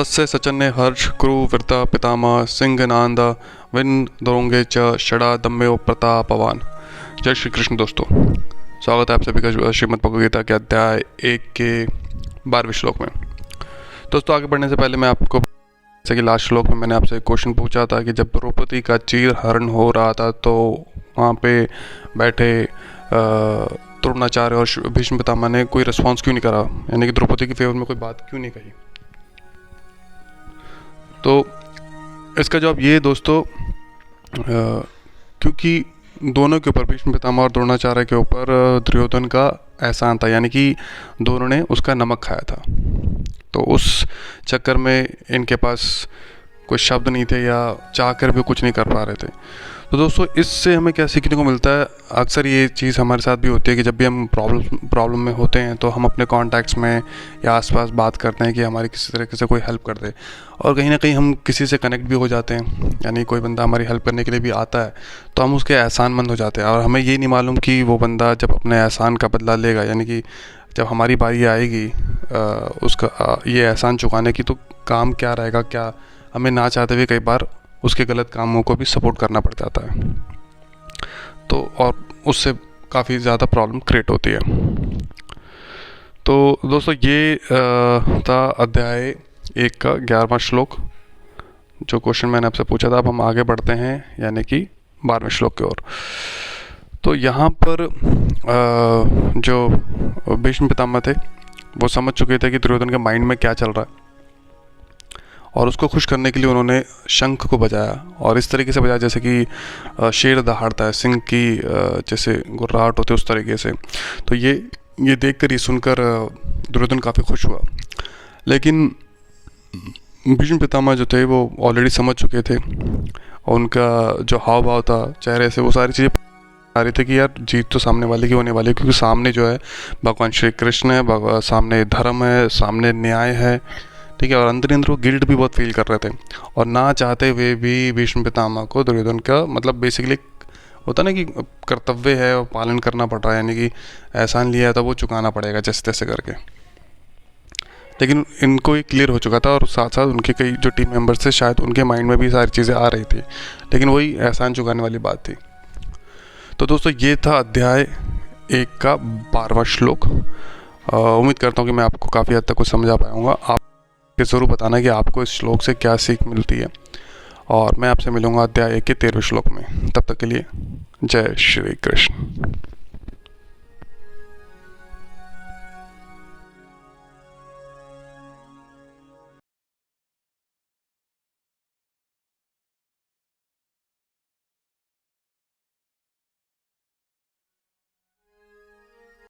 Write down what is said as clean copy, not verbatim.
तस्य सचन्ने हर्ष कुरु वृता पितामह सिंह नांद विन दोंगे च षड़ा दम्यो प्रतापवान। जय श्री कृष्ण दोस्तों, स्वागत है आप सभी का श्रीमद् भगवद गीता के अध्याय 1 के 12वें श्लोक में। दोस्तों, आगे बढ़ने से पहले मैं आपको, जैसे कि लास्ट श्लोक में मैंने आपसे एक क्वेश्चन पूछा था कि जब द्रौपदी का चीर हरण हो रहा था तो वहाँ पे बैठे द्रोणाचार्य और भीष्म पितामह ने कोई रिस्पॉन्स क्यों नहीं करा, यानी कि द्रौपदी के फेवर में कोई बात क्यों नहीं कही। तो इसका जवाब ये दोस्तों, क्योंकि दोनों के ऊपर, भीष्म पितामह और द्रोणाचार्य के ऊपर दुर्योधन का एहसान था, यानी कि दोनों ने उसका नमक खाया था। तो उस चक्कर में इनके पास कोई शब्द नहीं थे या चाहकर भी कुछ नहीं कर पा रहे थे। तो दोस्तों, इससे हमें क्या सीखने को मिलता है, अक्सर ये चीज़ हमारे साथ भी होती है कि जब भी हम प्रॉब्लम में होते हैं तो हम अपने कॉन्टैक्ट्स में या आसपास बात करते हैं कि हमारी किसी तरीके से कोई हेल्प कर दे, और कहीं ना कहीं हम किसी से कनेक्ट भी हो जाते हैं, यानी कोई बंदा हमारी हेल्प करने के लिए भी आता है तो हम उसके एहसानमंद हो जाते हैं। और हमें ये नहीं मालूम कि वो बंदा जब अपने एहसान का बदला लेगा, यानी कि जब हमारी बारी आएगी उसका ये एहसान चुकाने की, तो काम क्या रहेगा, क्या हमें ना चाहते हुए कई बार उसके गलत कामों को भी सपोर्ट करना पड़ जाता है। तो और उससे काफ़ी ज़्यादा प्रॉब्लम क्रिएट होती है। तो दोस्तों, ये था अध्याय 1 का 11वां श्लोक, जो क्वेश्चन मैंने आपसे पूछा था। अब हम आगे बढ़ते हैं, यानी कि 12वें श्लोक की ओर। तो यहाँ पर जो भीष्म पितामह थे वो समझ चुके थे कि दुर्योधन के माइंड में क्या चल रहा है, और उसको खुश करने के लिए उन्होंने शंख को बजाया, और इस तरीके से बजाया जैसे कि शेर दहाड़ता है, सिंह की जैसे गुर्राहट होती है उस तरीके से। तो ये देखकर, ये सुनकर दुर्योधन काफ़ी खुश हुआ। लेकिन भीष्म पितामह जो थे वो ऑलरेडी समझ चुके थे, और उनका जो हाव भाव था चेहरे से, वो सारी चीज़ें आ रही थी कि यार जीत तो सामने वाले की होने वाली है, क्योंकि सामने जो है भगवान श्री कृष्ण है, सामने धर्म है, सामने न्याय है, ठीक है। और अंदर अंदर वो गिल्ट भी बहुत फील कर रहे थे, और ना चाहते हुए भी भीष्म पितामह को दुर्योधन का, मतलब बेसिकली होता ना कि कर्तव्य है और पालन करना पड़ रहा है, यानी कि एहसान लिया है तो वो चुकाना पड़ेगा जैसे तैसे करके। लेकिन इनको ये क्लियर हो चुका था, और साथ साथ उनके कई जो टीम मेंबर्स थे शायद उनके माइंड में भी सारी चीज़ें आ रही थी, लेकिन वही एहसान चुकाने वाली बात थी। तो दोस्तों, ये था अध्याय 1 का 12वां श्लोक। उम्मीद करता हूँ कि मैं आपको काफ़ी हद तक कुछ समझा पाऊँगा। आप ज़रूर बताना कि आपको इस श्लोक से क्या सीख मिलती है, और मैं आपसे मिलूँगा अध्याय 1 के 13वें श्लोक में। तब तक के लिए जय श्री कृष्ण।